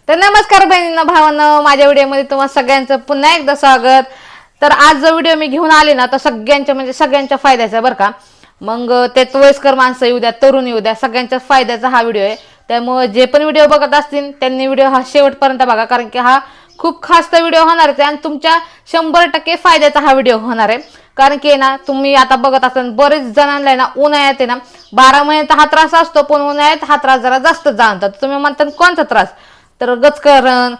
तर नमस्कार बहिणींना भावांनो, माझ्या व्हिडिओमध्ये तुम्हा सगळ्यांचं पुन्हा एकदा स्वागत। तर आज जो व्हिडिओ मी घेऊन आले ना, तर सगळ्यांच्या फायद्याचा बरं का। मग ते वयस्कर माणसं येऊ द्या, तरुण येऊ द्या, सगळ्यांच्या फायद्याचा हा व्हिडिओ आहे। त्यामुळे जे पण व्हिडिओ बघत असतील त्यांनी व्हिडिओ हा शेवटपर्यंत बघा, कारण की हा खूप खास व्हिडिओ होणार आहे आणि तुमच्या 100% फायद्याचा हा व्हिडिओ होणार आहे। कारण की ना, तुम्ही आता बघत असाल बरेच जणांना ना उन्हाळ्यात आहे ना 12 महिन्यात हा त्रास असतो, पण उन्हाळ्यात हा त्रास जरा जास्त जाणतात। तुम्ही म्हणता कोणता त्रास, तर गचकरण,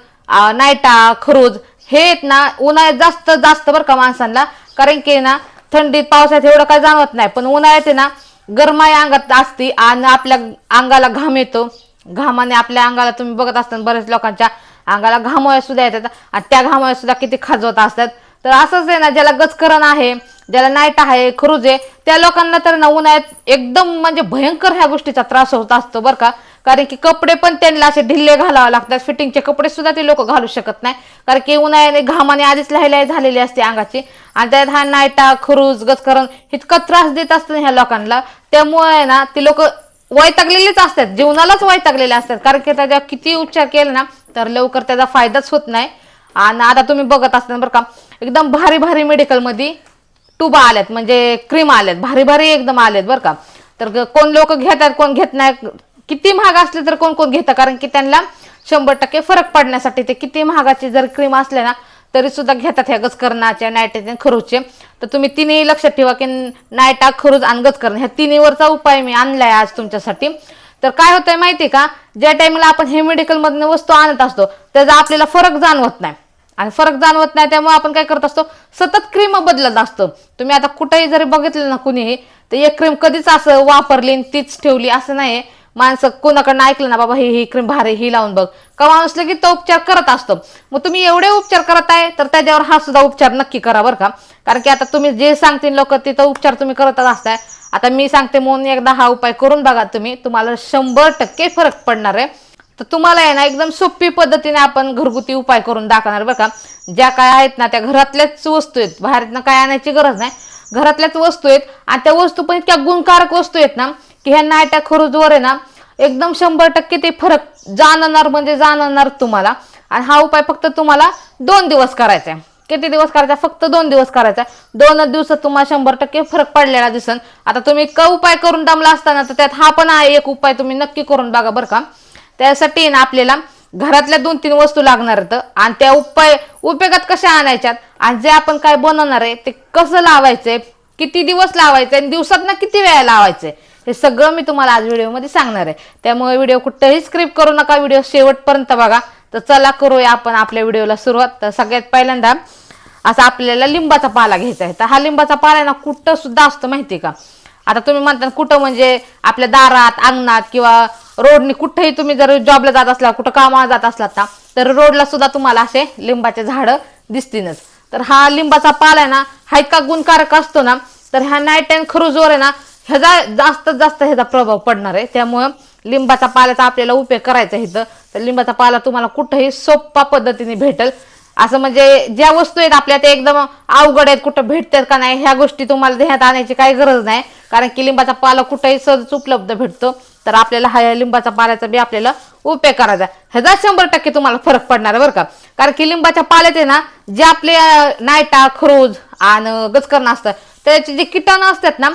नायटा, खरूज हे आहेत ना उन्हाळ्यात जास्त बरं का माणसांना। कारण की ना थंडीत पावसात एवढं काय जाणवत नाही, पण उन्हाळ्यात आहे ना गरमाई अंगात असते आणि आपल्या अंगाला घाम येतो। घामाने आपल्या अंगाला तुम्ही बघत असताना बरेच लोकांच्या अंगाला घामोळ्या सुद्धा येतात आणि त्या घामोळ्या सुद्धा किती खाजवत असतात। तर असंच आहे ना, ज्याला गचकरण आहे, ज्याला नाईट आहे, खरूज आहे, त्या लोकांना तर ना उन्हाळ्यात एकदम म्हणजे भयंकर ह्या गोष्टीचा त्रास होत असतो बरं का। कारण की कपडे पण त्यांना असे ढिल्ले घालावे लागतात, फिटिंगचे कपडे सुद्धा ते लोक घालू शकत नाही, कारण की उन्हाळ्याने घामाने आधीच लहाय झालेली असते अंगाची आणि त्यात हा नाईटा, खरूज, गचकरण इतका त्रास देत असतं ह्या लोकांना। त्यामुळे ना ती लोक वैतागलेलेच असतात, जीवनालाच वैतागलेले असतात, कारण की त्याचा किती उपचार केला ना तर लवकर त्याचा फायदाच होत नाही। आणि आता तुम्ही बघत असताना बरं का, एकदम भारी भारी मेडिकल मध्ये टुबा आल्यात, म्हणजे क्रीम आल्यात, भारी भारी एकदम आल्यात बरं का। तर कोण लोक घेतात, कोण घेत नाही, किती महाग असले तर कोण कोण घेतं, कारण की त्यांना 100% फरक पडण्यासाठी ते किती महागाची जर क्रीम असले ना तरी सुद्धा घेतात ह्या गचकरणाच्या, नाईटाच्या, खरूजचे। तर तुम्ही तिन्ही लक्षात ठेवा की नाईटा, खरूज आणि गचकरण ह्या तिन्हीवरचा उपाय मी आणलाय आज तुमच्यासाठी। तर काय होतंय माहिती का, ज्या टाइमला आपण हे मेडिकल मधून वस्तू आणत असतो त्याचा आपल्याला फरक जाणवत नाही, आणि फरक जाणवत नाही त्यामुळे आपण काय करत असतो, सतत क्रीम बदलत असतो। तुम्ही आता कुठेही जरी बघितलं ना कुणीही, तर एक क्रीम कधीच असं वापरली तीच ठेवली असं नाही। माणसं कोणाकडनं ऐकलं ना, बाबा ही क्रीम भारी, ही लावून बघ, का माणूस लगेच तो उपचार करत असतो। मग तुम्ही एवढे उपचार करत आहे तर त्याच्यावर हा सुद्धा उपचार नक्की करा बरं का। कारण की आता तुम्ही जे सांगतील लोक तिथं उपचार तुम्ही करतच असताय। आता मी सांगते म्हणून एकदा हा उपाय करून बघा तुम्ही, तुम्हाला 100% फरक पडणार आहे। तर तुम्हाला आहे ना एकदम सोपी पद्धतीने आपण घरगुती उपाय करून दाखवणार बरं का। ज्या काय आहेत ना त्या घरातल्याच वस्तू आहेत, बाहेरनं काय आणायची गरज नाही, घरातल्याच वस्तू आहेत आणि त्या वस्तू पण इतक्या गुणकारक वस्तू आहेत ना की ह्या नाईटा, खरूजवर आहे ना एकदम 100% ते फरक जाणवणार, म्हणजे जाणवणार तुम्हाला। आणि हा उपाय फक्त तुम्हाला 2 दिवस करायचा आहे। किती दिवस करायचा, फक्त 2 दिवस करायचा। 2 दिवसात तुम्हाला 100% फरक पडलेला दिसन। आता तुम्ही इतका उपाय करून दमला असताना तर त्यात हा पण आहे एक उपाय, तुम्ही नक्की करून बघा बरं का। त्यासाठी ना आपल्याला घरातल्या 2-3 वस्तू लागणार आहेत आणि त्या उपयोगात कशा आणायच्यात आणि जे आपण काय बनवणार आहे ते कसं लावायचंय, किती दिवस लावायचंय आणि दिवसात ना किती वेळा लावायचंय, हे सगळं मी तुम्हाला आज व्हिडिओमध्ये सांगणार आहे। त्यामुळे व्हिडिओ कुठेही स्किप करू नका, व्हिडिओ शेवटपर्यंत बघा। तर चला करूया आपण आपल्या व्हिडिओला सुरुवात। तर सगळ्यात पहिल्यांदा असा आपल्याला लिंबाचा पाला घ्यायचा आहे। तर हा लिंबाचा पाला ना कुठं सुद्धा असतो माहिती का। आता तुम्ही म्हणता कुठं, म्हणजे आपल्या दारात, अंगणात किंवा रोडनी कुठेही तुम्ही जर जॉबला जात असला, कुठं कामाला जात असलात ना, तर रोडला सुद्धा तुम्हाला असे लिंबाचे झाडं दिसतीलच। तर हा लिंबाचा पाला आहे ना हा इतका गुणकारक असतो ना, तर ह्या नाईट अँड खरूजवर आहे ना ह्याचा जास्त ह्याचा प्रभाव पडणार आहे। त्यामुळं लिंबाचा पाल्याचा आपल्याला उपयोग करायचा आहे इथं। तर लिंबाचा पाला तुम्हाला कुठेही सोप्या पद्धतीने भेटेल, असं म्हणजे ज्या वस्तू आहेत आपल्या ते एकदम अवघड आहेत, कुठं भेटतात का नाही ह्या गोष्टी तुम्हाला ध्यानात आणायची काही गरज नाही, कारण की लिंबाचा पाला कुठेही सहज उपलब्ध भेटतो। तर आपल्याला हा लिंबाचा पाल्याचा बी आपल्याला उपयोग करायचा, ह्याचा 100% तुम्हाला फरक पडणार आहे बरं का। कारण की लिंबाच्या पाल्यात आहे ना जे आपले नाईटा, खरूज आणि गचकरण असतं त्याचे जे किटाणू असतात ना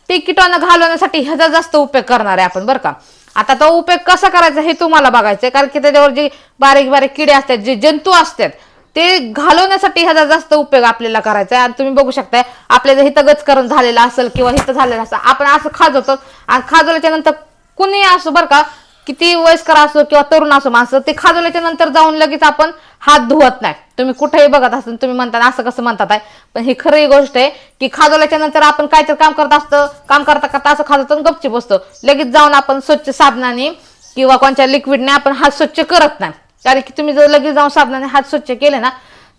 ते किटाणू घालवण्यासाठी ह्याचा जास्त उपयोग करणार आहे आपण बरं का। आता तो उपयोग कसा करायचा हे तुम्हाला बघायचंय, कारण की त्याच्यावर जे बारीक बारीक किडे असतात, जे जंतू असतात ते घालवण्यासाठी ह्याचा जास्त उपयोग आपल्याला करायचा आहे। आणि तुम्ही बघू शकताय आपल्या जर हिथं गचकरण झालेलं असेल किंवा हिथं झालेलं असेल, आपण असं खाजवतो आणि खाजवल्याच्या नंतर कुणी असो बरं का, किती वयस्कर असो किंवा तरुण असो माणसं, ते खाजवल्याच्या नंतर जाऊन लगेच आपण हात धुवत नाही। तुम्ही कुठेही बघत असाल तुम्ही म्हणता असं कसं म्हणतात आहे, पण ही खरी गोष्ट आहे की खाजवल्याच्या नंतर आपण काहीतरी काम करत असतं, काम करता करता असं खाजवतो गपची बसतो, लगेच जाऊन आपण स्वच्छ साबणाने किंवा कोणत्या लिक्विडने आपण हात स्वच्छ करत नाही। कारण की तुम्ही जर लगेच जाऊन साबणाने हात स्वच्छ केले ना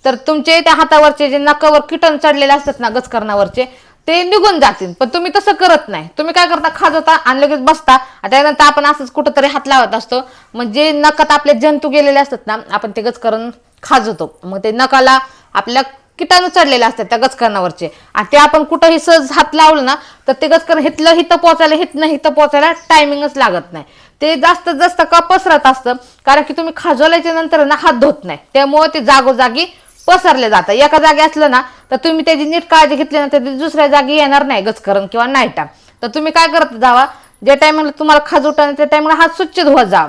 तर तुमचे त्या हातावरचे जे नकावर किटाणू चढलेले असतात ना गचकरणावरचे ते निघून जातील, पण तुम्ही तसं करत नाही। तुम्ही काय करता, खाजवता आणि लगेच बसता, त्यानंतर आपण असंच कुठंतरी हात लावत असतो, म्हणजे नकात आपले जंतू गेलेले असतात ना आपण ते गचकरण खाजवतो, मग ते नकाला आपल्या किटाणू चढलेले असतात त्या गचकरणावरचे आणि ते आपण कुठेही सहज हात लावलं ना तर ते गचकरण हिथं पोचायला टायमिंगच लागत नाही। ते जास्तीत जास्त का पसरत असतं, कारण की तुम्ही खाजवल्याच्या नंतर ना हात धुत नाही, त्यामुळे ते जागोजागी पसरले जातं. एका जागी असलं ना तर तुम्ही त्याची नीट काळजी घेतली ना तर ते दुसऱ्या जागी येणार नाही गचकरण किंवा नाईटा. तर तुम्ही काय करत जावा, ज्या टायमिंगला तुम्हाला खाजवता त्या टायमिंगला हात स्वच्छ धुवत जा.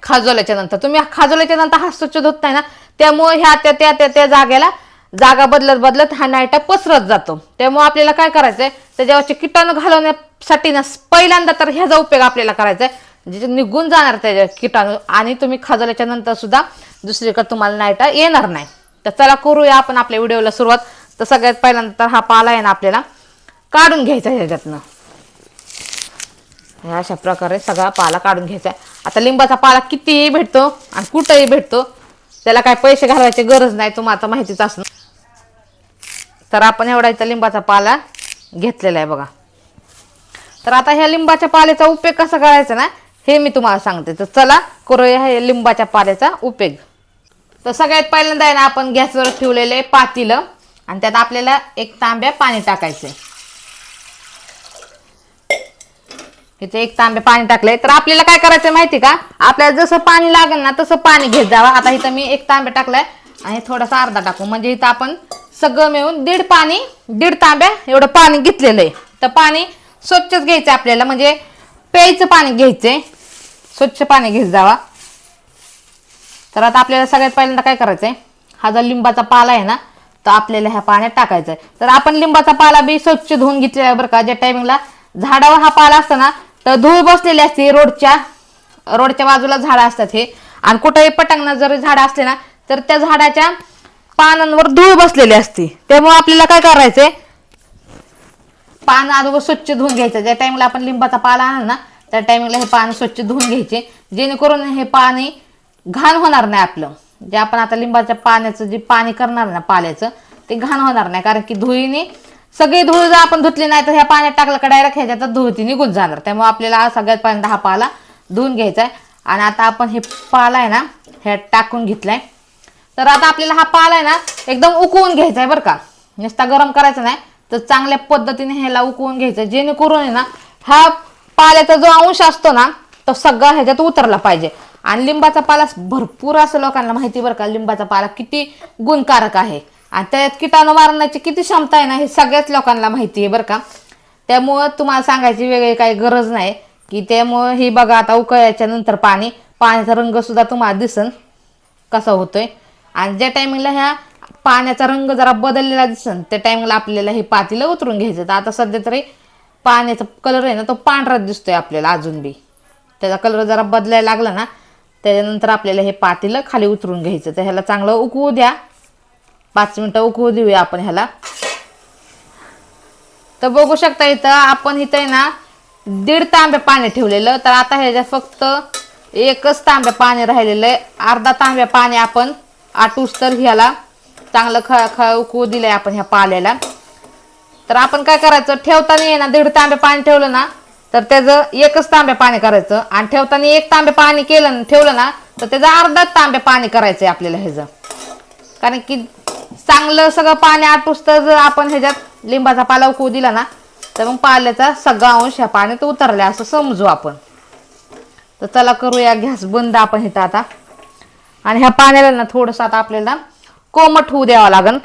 खाजवल्याच्या नंतर तुम्ही खाजवल्याच्या नंतर हात स्वच्छ धुत नाही ना, त्यामुळे ह्या त्या जागेला जागा बदलत बदलत हा नाईटा पसरत जातो. त्यामुळे आपल्याला काय करायचंय, त्याच्यावरचे किटाणू घालवण्यासाठी ना पहिल्यांदा तर ह्याचा उपयोग आपल्याला करायचा आहे, जे निघून जाणार त्याच्या किटाणू, आणि तुम्ही खाजवल्याच्या नंतर सुद्धा दुसरीकडे तुम्हाला नाईटा येणार नाही. तर चला करूया आपण आपल्या व्हिडिओला सुरुवात. तर सगळ्यात पहिल्यांदा तर हा पाला आहे ना आपल्याला काढून घ्यायचा ह्याच्यातनं. अशा प्रकारे सगळा पाला काढून घ्यायचा. आता लिंबाचा पाला कितीही भेटतो आणि कुठेही भेटतो, त्याला काय पैसे घालवायची गरज नाही, तुम्हाला आता माहितीच असणार. तर आपण एवढा इथं लिंबाचा पाला घेतलेला आहे बघा. तर आता ह्या लिंबाच्या पाल्याचा उपयोग कसा करायचा ना हे मी तुम्हाला सांगते. तर चला करूया ह्या लिंबाच्या पाल्याचा उपयोग. तर सगळ्यात पहिल्यांदा आहे ना आपण गॅसवर ठेवलेले पातेलं आणि त्यात आपल्याला 1 तांब्या पाणी टाकायचंय. इथे 1 तांबे पाणी टाकले. तर आपल्याला काय करायचं माहिती का, आपल्याला जसं पाणी लागेल ना तसं पाणी घेत जावा. आता इथं मी 1 तांबे टाकलाय आणि थोडासा अर्धा टाकू, म्हणजे इथं आपण सगळं मिळून 1.5 तांब्या एवढं पाणी घेतलेलं आहे. तर पाणी स्वच्छच घ्यायचं आपल्याला, म्हणजे प्यायचं पाणी घ्यायचंय, स्वच्छ पाणी घेत जावा. तर आता आपल्याला सगळ्यात पहिल्यांदा काय करायचंय, हा जो लिंबाचा पाला आहे ना तर आपल्याला ह्या पाण्यात टाकायचा आहे. तर आपण लिंबाचा पाला बी स्वच्छ धुवून घेतलेला आहे बरं का. ज्या टायमिंगला झाडावर हा पाला असतो ना तर धूळ बसलेली असते, रोडच्या बाजूला झाडं असतात हे, आणि कुठेही पटांगणात जर झाडं असले ना तर त्या झाडाच्या पानांवर धूळ बसलेली असते. त्यामुळे आपल्याला काय करायचंय, पान अगोदर स्वच्छ धुवून घ्यायचं. ज्या टायमिंगला आपण लिंबाचा पाला आणला ना त्या टायमिंगला हे पान स्वच्छ धुवून घ्यायचे, जेणेकरून हे पाणी घाण होणार नाही आपलं. जे आपण आता लिंबाच्या पाण्याचं जे पाणी करणार ना पाल्याचं ते घाण होणार नाही, कारण की धुळीने सगळी धूळ जर आपण धुतली नाही तर ह्या पाण्यात टाकलं का डायरेक्ट ह्याच्यात धूळ ती निघून जाणार. त्यामुळे आपल्याला सगळ्यात पहिल्यांदा हा पाला धुवून घ्यायचा आहे. आणि आता आपण हे पाला आहे ना ह्यात टाकून घेतलाय. तर आता आपल्याला हा पाला आहे ना एकदम उकळून घ्यायचा आहे बरं का, नुसता गरम करायचा नाही, तर चांगल्या पद्धतीने ह्याला उकळून घ्यायचं, जेणेकरून आहे ना हा पाल्याचा जो अंश असतो ना तो सगळा ह्याच्यात उतरला पाहिजे. आणि लिंबाचा पाला भरपूर असं लोकांना माहिती बरं का, लिंबाचा पाला किती गुणकारक आहे आणि त्यात किटाणू मारण्याची किती क्षमता आहे ना हे सगळ्याच लोकांना माहिती आहे बरं का. त्यामुळं तुम्हाला सांगायची वेगळी काही गरज नाही की, त्यामुळं ही बघा आता उकळायच्या नंतर पाण्याचा रंग सुद्धा तुम्हाला दिसन कसा होतोय. आणि ज्या टायमिंगला ह्या पाण्याचा रंग जरा बदललेला दिसन त्या टायमिंगला आपल्याला हे पातेलं उतरून घ्यायचं. तर आता सध्या तरी पाण्याचा कलर आहे ना तो पांढराच दिसतोय आपल्याला, अजून बी त्याचा कलर जरा बदलायला लागला ना त्याच्यानंतर आपल्याला हे पातेलं खाली उतरून घ्यायचं. तर ह्याला चांगलं उकळू द्या, 5 मिनिटं उकळू देऊया आपण ह्याला. तर बघू शकता इथं आपण इथं ना 1.5 तांबे पाणी ठेवलेलं. तर आता ह्याच्यात फक्त 1च तांबे पाणी राहिलेलं आहे. अर्धा तांबे पाणी आपण आटूस तर ह्याला चांगलं उकळू दिलंय आपण ह्या पाल्याला. तर आपण काय करायचं, ठेवताना आहे ना 1.5 तांबे पाणी ठेवलं ना तर त्याचं 1च तांबे पाणी करायचं, आणि ठेवताना 1 तांबे पाणी ठेवलं ना तर त्याचं अर्धा तांबे पाणी करायचंय आपल्याला ह्याचं. कारण की चांगलं सगळं पाणी आटूस तर जर आपण ह्याच्यात लिंबाचा पाला उकळू दिला ना तर मग पाल्याचा सगळा अंश ह्या पाण्यात उतरला असं समजू आपण. तर चला करूया गॅस बंद आपण इथं आता. आणि ह्या पाण्याला ना थोडंसं आता आपल्याला कोमट होऊ द्यावं लागेल.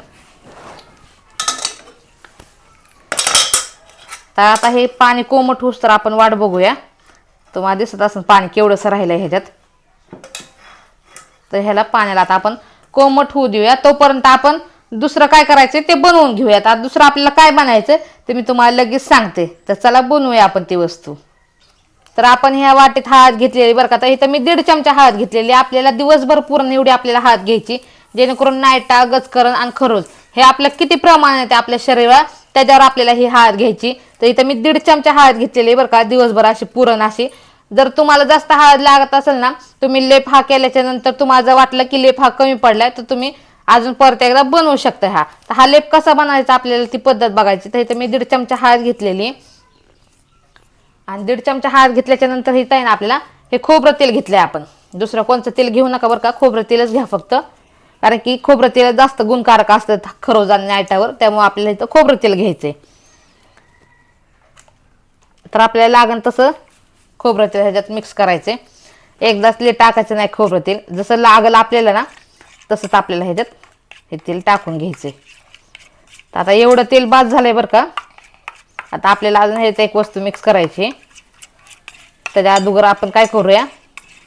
तर आता हे पाणी कोमट होऊस तर आपण वाट बघूया. तुम्हाला दिसत असेल पाणी केवढंसं राहिलंय ह्याच्यात. तर ह्याला पाण्याला आता आपण कोमट होऊ देऊया. तोपर्यंत आपण दुसरं काय करायचं ते बनवून घेऊयात. आता दुसरं आपल्याला काय बनायचं ते मी तुम्हाला लगेच सांगते. तर चला बनवूया आपण ती वस्तू. तर आपण ह्या वाटीत हळद घेतलेली बरं का. तर इथं मी 1.5 चमचा हळद घेतलेली. आपल्याला दिवसभर पूर्ण एवढी आपल्याला हळद घ्यायची, जेणेकरून नायटा, गचकरण आणि खरोज हे आपलं किती प्रमाण आहे आपल्या शरीरात त्याच्यावर आपल्याला ही हळद घ्यायची. तर इथं मी 1.5 चमचा हळद घेतलेली बरं का, दिवसभर अशी पुरण अशी. जर तुम्हाला जास्त हळद लागत असेल ना, तुम्ही लेप हा केल्याच्या नंतर तुम्हाला जर वाटलं की लेप हा कमी पडलाय तर तुम्ही अजून परत एकदा बनवू शकता. तर हा लेप कसा बनवायचा आपल्याला ती पद्धत बघायची. तर इथं मी 1.5 चमचा हळद घेतलेली, आणि 1.5 चमचा हळद घेतल्याच्या नंतर इथं आहे ना आपल्याला हे खोबरं तेल घेतलंय आपण. दुसरं कोणतं तेल घेऊ नका बरं का, खोबरं तेलच घ्या फक्त, कारण की खोबरं तेल जास्त गुणकारक असतं खरोज आणि नायटावर, त्यामुळे आपल्याला इथं खोबरं तेल घ्यायचंय. तर आपल्याला लागण तसं खोबरं तेल ह्याच्यात मिक्स करायचे. एकदाच तेल टाकायचं नाही खोबरं तेल, जसं लागल आपल्याला ना तसंच आपल्याला ह्याच्यात हे तेल टाकून घ्यायचे. तर आता एवढं तेल बाद झालंय बरं का. आता आपल्याला अजून ह्याच्यात एक वस्तू मिक्स करायची. त्याच्या अगोदर आपण काय करूया,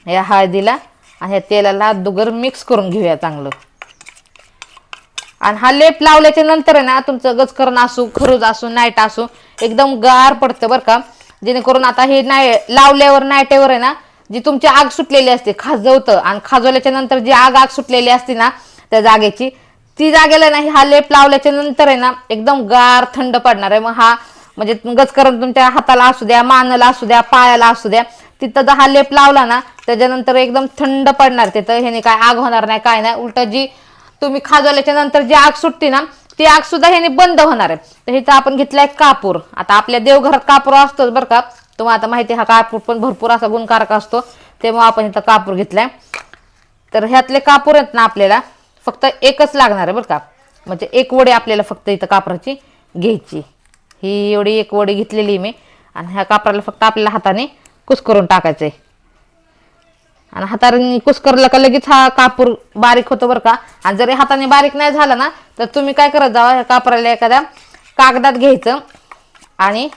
या हळदीला आणि ह्या तेलाला अगोदर मिक्स करून घेऊया चांगलं. आणि हा लेप लावल्याच्या नंतर आहे ना तुमचं गजकरण असू, खरूज असू, नाईट असू एकदम गार पडतं बरं का. जेणेकरून आता हे नाही लावल्यावर नाईटेवर आहे ना जी तुमची आग सुटलेली असते खाजवतं, आणि खाजवल्याच्या नंतर जी आग सुटलेली असते ना त्या जागेची, ती जागेला नाही हा लेप लावल्याच्या नंतर आहे ना एकदम गार थंड पडणार आहे. मग हा म्हणजे गजकरण तुमच्या हाताला असू द्या, मानाला असू द्या, पायाला असू द्या, तिथं जर हा लेप लावला ना त्याच्यानंतर एकदम थंड पडणार. तिथं ह्याने काय आग होणार नाही, काय नाही. उलट जी तुम्ही खाजवल्याच्या नंतर जी आग सुटते ना ती आग सुद्धा ह्याने बंद होणार आहे. तर हिथं आपण घेतलाय कापूर. आता आपल्या देवघरात कापूर असतोच बरं का, तुम्हाला आता माहिती हा कापूर पण भरपूर असा गुणकारक असतो, तेव्हा आपण इथं कापूर घेतलाय. तर ह्यातले कापूर आहेत ना आपल्याला फक्त एकच लागणार आहे बरं का. म्हणजे एक वडी आपल्याला फक्त इथं कापराची घ्यायची. ही एवढी एक वडी घेतलेली मी, आणि ह्या कापराला फक्त आपल्याला हाताने कुस्करून टाकायचं आहे. आणि हाताने कुस्करला का लगेच हा कापूर बारीक होतो बरं का. आणि जरी हाताने बारीक नाही झाला ना तर तुम्ही काय करत जावा, ह्या कापराला एखाद्या कागदात घ्यायचं आणि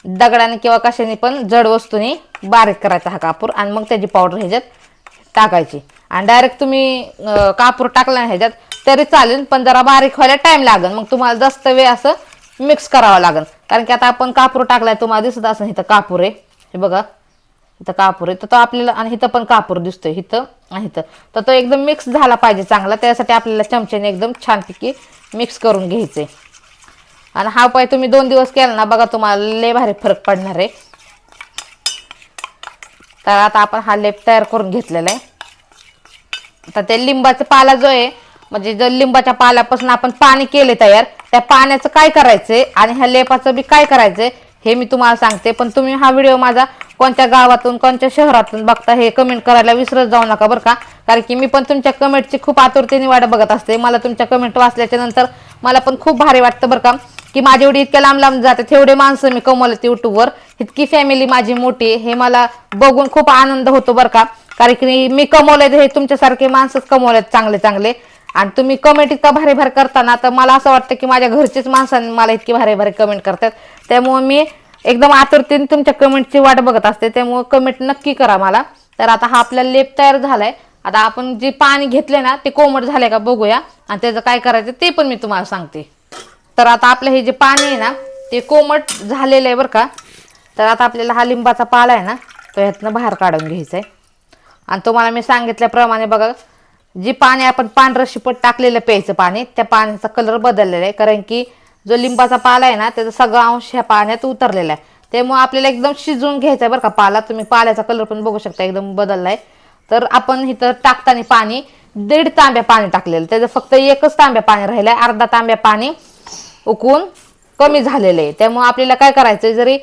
दगडाने किंवा कशाने पण जड वस्तूने बारीक करायचा हा कापूर, आणि मग त्याची पावडर ह्याच्यात टाकायची. आणि डायरेक्ट तुम्ही कापूर टाकला ना ह्याच्यात तरी चालेल, पण जरा बारीक व्हायला टाइम लागेल. मग तुम्हाला जास्त वेळ असं मिक्स करावं लागेल, कारण की आता आपण कापूर टाकलाय तुम्हाला दिसत असं इथं कापूर आहे, हे बघा इथं कापूर आहे. तर तो आपल्याला, आणि इथं पण कापूर दिसतोय इथं आणि इथं, तर तो एकदम मिक्स झाला पाहिजे चांगला. त्यासाठी आपल्याला चमच्याने एकदम छानपैकी मिक्स करून घ्यायचे. आणि हा उपाय तुम्ही 2 दिवस केला ना बघा तुम्हाला लय भारी फरक पडणार आहे. तर आता आपण हा लेप तयार करून घेतलेला आहे. आता ते लिंबाचा पाला जो आहे, म्हणजे जर लिंबाच्या पाल्यापासून आपण पाणी केले तयार, त्या पाण्याचं काय करायचंय आणि ह्या लेपाचं बी काय करायचंय हे मी तुम्हाला सांगते. पण तुम्ही हा व्हिडिओ माझा कोणत्या गावातून कोणत्या शहरातून बघता हे कमेंट करायला विसरत जाऊ नका बरं का. कारण की मी पण तुमच्या कमेंटची खूप आतुरतेने वाट बघत असते. मला तुमच्या कमेंट वाचल्याच्या नंतर मला पण खूप भारी वाटतं बरं का, की माझी एवढी इतक्या लांब लांब जाते, तेवढे माणसं मी कमवलेत यूट्यूबवर, इतकी फॅमिली माझी मोठी, हे मला बघून खूप आनंद होतो बरं का. कारण की मी कमवलेत हे तुमच्यासारखे माणसंच कमवलेत चांगले चांगले. आणि तुम्ही कमेंट इतका भारी भारी करताना तर मला असं वाटतं की माझ्या घरचेच माणसांनी मला इतकी भारी भारी कमेंट करतात. त्यामुळे मी एकदम आतुरतेने तुमच्या कमेंटची वाट बघत असते, त्यामुळे कमेंट नक्की करा मला. तर आता हा आपला लेप तयार झालाय. आता आपण जे पाणी घेतले ना ते कोमट झाले का बघूया, आणि त्याचं काय करायचं ते पण मी तुम्हाला सांगते. तर आता आपलं हे जे पाणी आहे ना ते कोमट झालेलं आहे बरं का. तर आता आपल्याला हा लिंबाचा पाला आहे ना तो ह्यातनं बाहेर काढून घ्यायचा आहे. आणि तुम्हाला मी सांगितल्याप्रमाणे बघा, जी पाणी आपण पांढरं शिपट टाकलेलं प्यायचं पाणी, त्या पाण्याचा कलर बदललेला आहे. कारण की जो लिंबाचा पाला आहे ना त्याचा सगळा अंश ह्या पाण्यात उतरलेला आहे. त्यामुळे आपल्याला एकदम शिजवून घ्यायचा आहे बरं का पाला. तुम्ही पाल्याचा कलर पण बघू शकता एकदम बदलला आहे. तर आपण इथं टाकताना पाणी 1.5 तांब्या पाणी टाकलेलं, त्याचं फक्त 1च तांब्या पाणी राहिलं आहे. अर्धा तांब्या पाणी उकळून कमी झालेलं आहे. त्यामुळे आपल्याला काय करायचं, जरी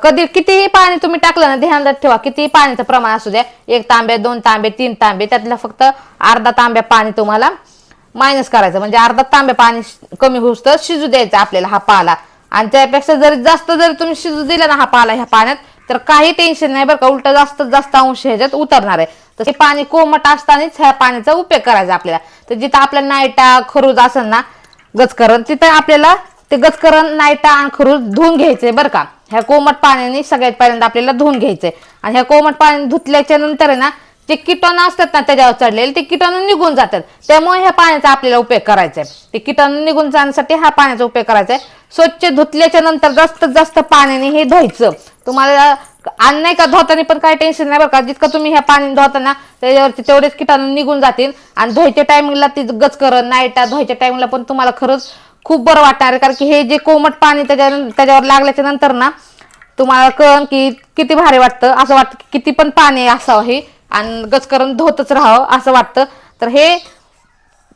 कधी कितीही पाणी तुम्ही टाकलं ना ध्यानात ठेवा, कितीही पाण्याचं प्रमाण असू द्या, 1 तांबे 2 तांबे 3 तांबे, त्यातलं फक्त अर्धा तांब्या पाणी तुम्हाला मायनस करायचं. म्हणजे अर्धा तांब्या पाणी कमी होऊस तर शिजू द्यायचं आपल्याला हा पाला. आणि त्यापेक्षा जरी जास्त जरी तुम्ही शिजू दिला ना हा पाला ह्या पाण्यात तर काही टेन्शन नाही बरं का, उलट जास्त जास्त अंश ह्याच्यात उतरणार आहे. तर हे पाणी कोमट असतानाच ह्या पाण्याचा उपयोग करायचा आपल्याला. तर जिथं आपल्या नायटा खरूज असेल ना गजकरण, तिथं आपल्याला ते गजकरण नायटा आणि खरूज धुवून घ्यायचे बरं का. ह्या कोमट पाण्याने सगळ्यात पहिल्यांदा आपल्याला धुवून घ्यायचंय. आणि ह्या कोमट पाणी धुतल्याच्या नंतर आहे ना जे किटाणू असतात ना त्याच्यावर चढलेले ते किटाणू निघून जातात. त्यामुळे ह्या पाण्याचा आपल्याला उपयोग करायचा आहे. ते किटाणू निघून जाण्यासाठी हा पाण्याचा उपयोग करायचा आहे. स्वच्छ धुतल्याच्या नंतर जास्तीत जास्त पाण्याने हे धुवायचं. तुम्हाला आणि नाही का धुताना पण काही टेन्शन नाही बरं का. जितकं तुम्ही ह्या पाणी धुताना त्याच्यावरती तेवढेच किटाणू निघून जातील. आणि धुवायच्या टायमिंगला ती गजकरण नायटा धुवायच्या टायमिंगला पण तुम्हाला खरंच खूप बरं वाटणार आहे. कारण की हे जे कोमट पाणी त्याच्यावर लागल्याच्या नंतर ना तुम्हाला कळन की किती भारी वाटतं. असं वाटतं की किती पण पाणी असावं हे आणि गजकरण धुतच राहावं असं वाटतं. तर हे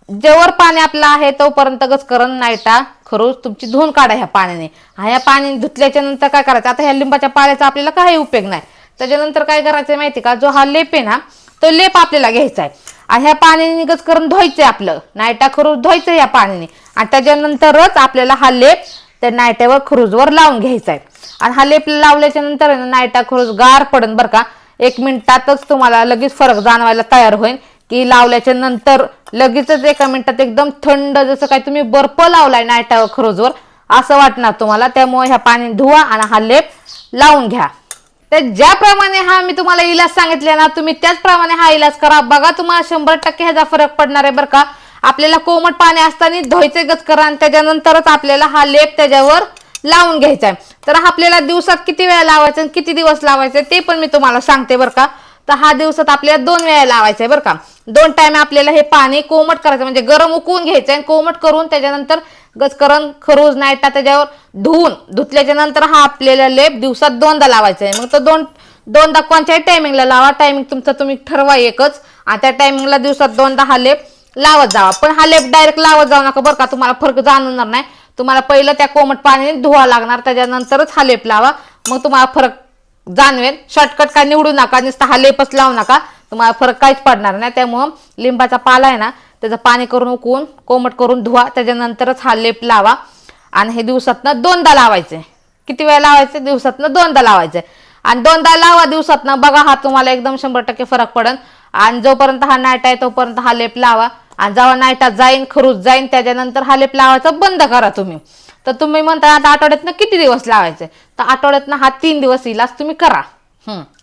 जेवर पाणी आपलं आहे तोपर्यंत गजकरण नायटा खरूज तुमची धुवून काढा ह्या पाण्याने. ह्या पाणी धुतल्याच्या नंतर काय करायचं, आता ह्या लिंबाच्या पाल्याचा आपल्याला काही उपयोग नाही. त्याच्यानंतर काय करायचं माहिती का, जो हा लेप आहे ना तो लेप आपल्याला घ्यायचा आहे. आणि ह्या पाण्याने गजकरण धुवायचंय आपलं, नायटा खरूज धुवायचं या पाण्याने. आणि त्याच्यानंतरच आपल्याला हा लेप त्या नायट्यावर खरूजवर लावून घ्यायचा आहे. आणि हा लेप लावल्याच्या नंतर नायटा खरूज गार पडन बरं का. 1 मिनिटातच तुम्हाला लगेच फरक जाणवायला तयार होईल की लावल्याच्या नंतर लगेचच 1 मिनिटात एकदम थंड, जसं काय तुम्ही बर्फ लावलाय नायटा खरूजवर असं वाटणार तुम्हाला. त्यामुळे ह्या पाणी धुवा आणि हा लेप लावून घ्या. तर ज्याप्रमाणे हा मी तुम्हाला इलाज सांगितले ना, तुम्ही त्याचप्रमाणे हा इलाज करा. बघा तुम्हाला 100% ह्याचा फरक पडणार आहे बरं का. आपल्याला कोमट पाणी असताना धुवायचे गचकरा आणि त्याच्यानंतरच आपल्याला हा लेप त्याच्यावर लावून घ्यायचा आहे. तर आपल्याला दिवसात किती वेळा लावायचं आणि किती दिवस लावायचं ते पण मी तुम्हाला सांगते बरं का. तर हा दिवसात आपल्याला 2 वेळा लावायचा आहे बरं का. 2 टाइम आपल्याला हे पाणी कोमट करायचं, म्हणजे गरम उकळून घ्यायचं आणि कोमट करून त्याच्यानंतर गचकरण खरूज नायटा त्याच्यावर धुतल्याच्या नंतर हा आपल्याला लेप दिवसात 2दा लावायचा आहे. मग तो दोनदा कोणत्याही टायमिंगला लावा. टायमिंग तुमचं तुम्ही ठरवा एकच, आणि त्या टायमिंगला दिवसात 2दा हा लेप लावत जावा. पण हा लेप डायरेक्ट लावत जाऊ नका बरं का, तुम्हाला फरक जाणवणार नाही. तुम्हाला पहिलं त्या कोमट पाण्याने धुवा लागणार, त्याच्यानंतरच हा लेप लावा, मग तुम्हाला फरक जाणवेल. शॉर्टकट काय निवडू नका, नुसता हा लेपच लावू नका, तुम्हाला फरक काहीच पडणार नाही. त्यामुळं लिंबाचा पाला आहे ना, त्याचं पाणी करून उकळून कोमट करून धुवा, त्याच्यानंतरच हा लेप लावा. आणि हे दिवसातनं 2दा लावायचे. किती वेळा लावायचे? दिवसातनं 2दा लावायचे. आणि 2दा लावा दिवसातनं, बघा हा तुम्हाला एकदम 100% फरक पडेल. आणि जोपर्यंत हा नायटा आहे तोपर्यंत हा लेप लावा. आणि जेव्हा नायटा जाईन खरूज जाईन त्याच्यानंतर हा लेप लावायचं बंद करा तुम्ही. तर तुम्ही म्हणता आता आठवड्यातनं किती दिवस लावायचे? तर आठवड्यातनं हा 3 दिवस इलाज तुम्ही करा.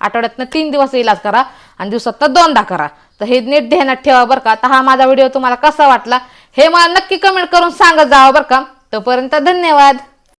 आठवड्यातनं 3 दिवस इलाज करा आणि दिवसातनं 2दा करा. तर हे नीट ध्यानात ठेवा बरं का. तर हा माझा व्हिडिओ तुम्हाला कसा वाटला हे मला नक्की कमेंट करून सांगत जावा बरं का. तोपर्यंत धन्यवाद.